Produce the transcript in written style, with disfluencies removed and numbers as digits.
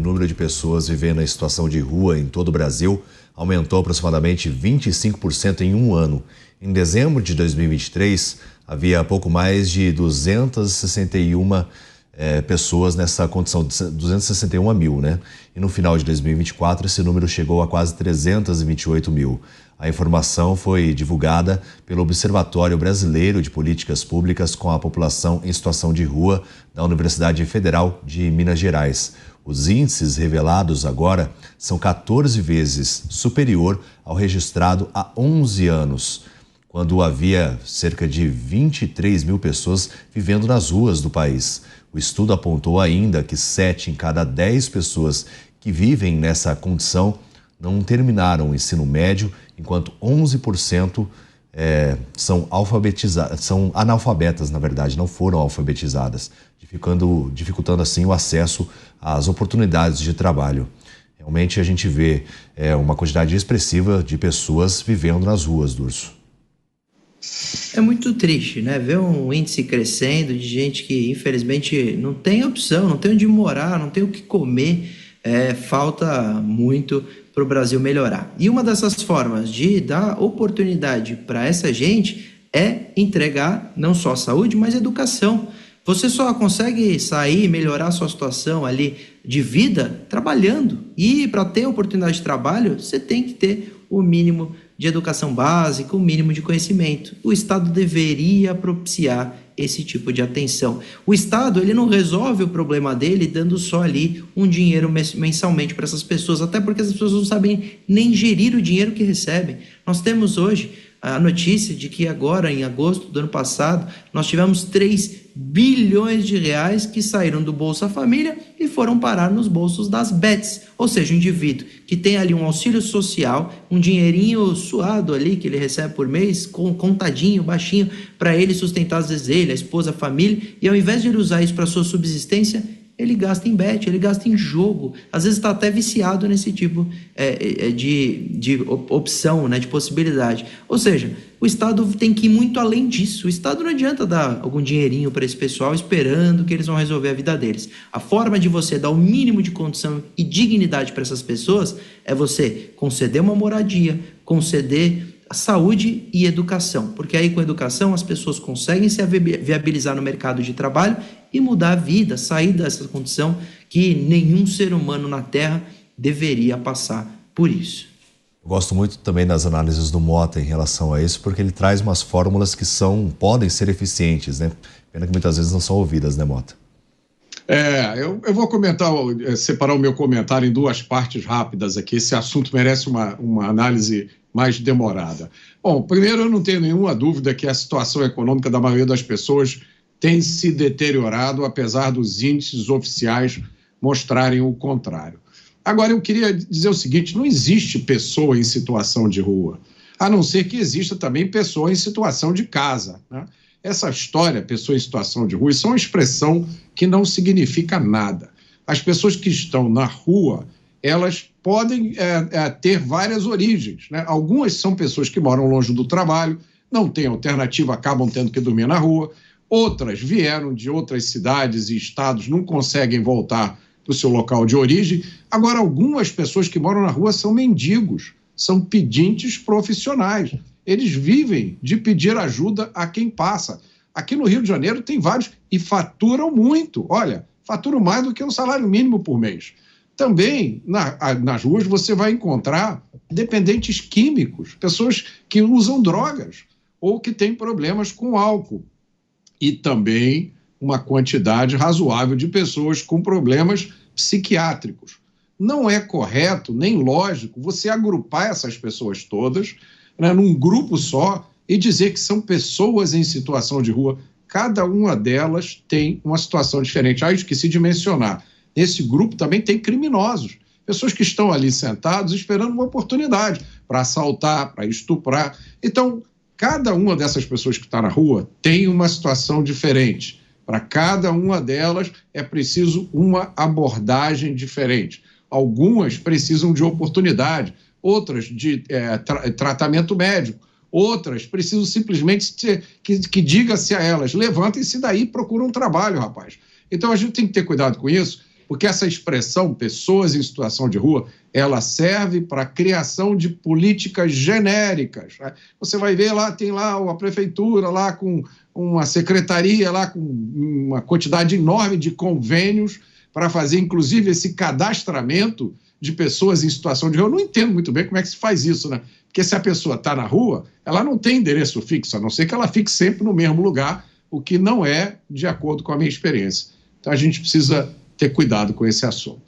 número de pessoas vivendo em situação de rua em todo o Brasil aumentou aproximadamente 25% em um ano. Em dezembro de 2023, havia pouco mais de 261 pessoas nessa condição, 261 mil, né? E no final de 2024, esse número chegou a quase 328 mil. A informação foi divulgada pelo Observatório Brasileiro de Políticas Públicas com a População em Situação de Rua da Universidade Federal de Minas Gerais. Os índices revelados agora são 14 vezes superior ao registrado há 11 anos, quando havia cerca de 23 mil pessoas vivendo nas ruas do país. O estudo apontou ainda que 7 em cada 10 pessoas que vivem nessa condição não terminaram o ensino médio, enquanto 11% são analfabetas, na verdade, não foram alfabetizadas, dificultando assim o acesso às oportunidades de trabalho. Realmente a gente vê uma quantidade expressiva de pessoas vivendo nas ruas, Durso. É muito triste, né? Ver um índice crescendo de gente que, infelizmente, não tem opção, não tem onde morar, não tem o que comer. Falta muito para o Brasil melhorar. E uma dessas formas de dar oportunidade para essa gente é entregar não só saúde, mas educação. Você só consegue sair e melhorar a sua situação ali de vida trabalhando. E para ter oportunidade de trabalho, você tem que ter o mínimo de educação básica, o mínimo de conhecimento. O Estado deveria propiciar esse tipo de atenção. O Estado, ele não resolve o problema dele dando só ali um dinheiro mensalmente para essas pessoas, até porque as pessoas não sabem nem gerir o dinheiro que recebem. Nós temos hoje a notícia de que agora, em agosto do ano passado, nós tivemos 3 bilhões de reais que saíram do Bolsa Família e foram parar nos bolsos das bets, ou seja, o indivíduo que tem ali um auxílio social, um dinheirinho suado ali que ele recebe por mês, contadinho, baixinho, para ele sustentar às vezes ele, a esposa, a família, e ao invés de ele usar isso para sua subsistência, ele gasta em bet, ele gasta em jogo, às vezes está até viciado nesse tipo de opção, né, de possibilidade. Ou seja, o Estado tem que ir muito além disso. O Estado não adianta dar algum dinheirinho para esse pessoal esperando que eles vão resolver a vida deles. A forma de você dar o mínimo de condição e dignidade para essas pessoas é você conceder uma moradia, conceder a saúde e educação, porque aí com educação as pessoas conseguem se viabilizar no mercado de trabalho e mudar a vida, sair dessa condição que nenhum ser humano na Terra deveria passar por isso. Eu gosto muito também das análises do Mota em relação a isso, porque ele traz umas fórmulas que podem ser eficientes, né? Pena que muitas vezes não são ouvidas, né, Mota? Eu vou separar o meu comentário em duas partes rápidas aqui. Esse assunto merece uma análise mais demorada. Bom, primeiro, eu não tenho nenhuma dúvida que a situação econômica da maioria das pessoas tem se deteriorado, apesar dos índices oficiais mostrarem o contrário. Agora, eu queria dizer o seguinte: não existe pessoa em situação de rua, a não ser que exista também pessoa em situação de casa, né? Essa história, pessoa em situação de rua, isso é uma expressão que não significa nada. As pessoas que estão na rua, elas podem ter várias origens, né? Algumas são pessoas que moram longe do trabalho, não têm alternativa, acabam tendo que dormir na rua. Outras vieram de outras cidades e estados, não conseguem voltar para o seu local de origem. Agora, algumas pessoas que moram na rua são mendigos, são pedintes profissionais. Eles vivem de pedir ajuda a quem passa. Aqui no Rio de Janeiro tem vários e faturam muito. Olha, faturam mais do que um salário mínimo por mês. Também, nas ruas, você vai encontrar dependentes químicos, pessoas que usam drogas ou que têm problemas com álcool. E também uma quantidade razoável de pessoas com problemas psiquiátricos. Não é correto, nem lógico, você agrupar essas pessoas todas, né, num grupo só e dizer que são pessoas em situação de rua. Cada uma delas tem uma situação diferente. Esqueci de mencionar, nesse grupo também tem criminosos, pessoas que estão ali sentados esperando uma oportunidade para assaltar, para estuprar. Então, cada uma dessas pessoas que está na rua tem uma situação diferente. Para cada uma delas é preciso uma abordagem diferente. Algumas precisam de oportunidade, outras de tratamento médico, outras precisam simplesmente que diga-se a elas: levantem-se daí e procurem um trabalho, rapaz. Então a gente tem que ter cuidado com isso. Porque essa expressão, pessoas em situação de rua, ela serve para a criação de políticas genéricas, né? Você vai ver lá, tem lá a prefeitura lá com uma secretaria lá com uma quantidade enorme de convênios para fazer, inclusive, esse cadastramento de pessoas em situação de rua. Eu não entendo muito bem como é que se faz isso, né? Porque se a pessoa está na rua, ela não tem endereço fixo, a não ser que ela fique sempre no mesmo lugar, o que não é de acordo com a minha experiência. Então, a gente precisa ter cuidado com esse assunto.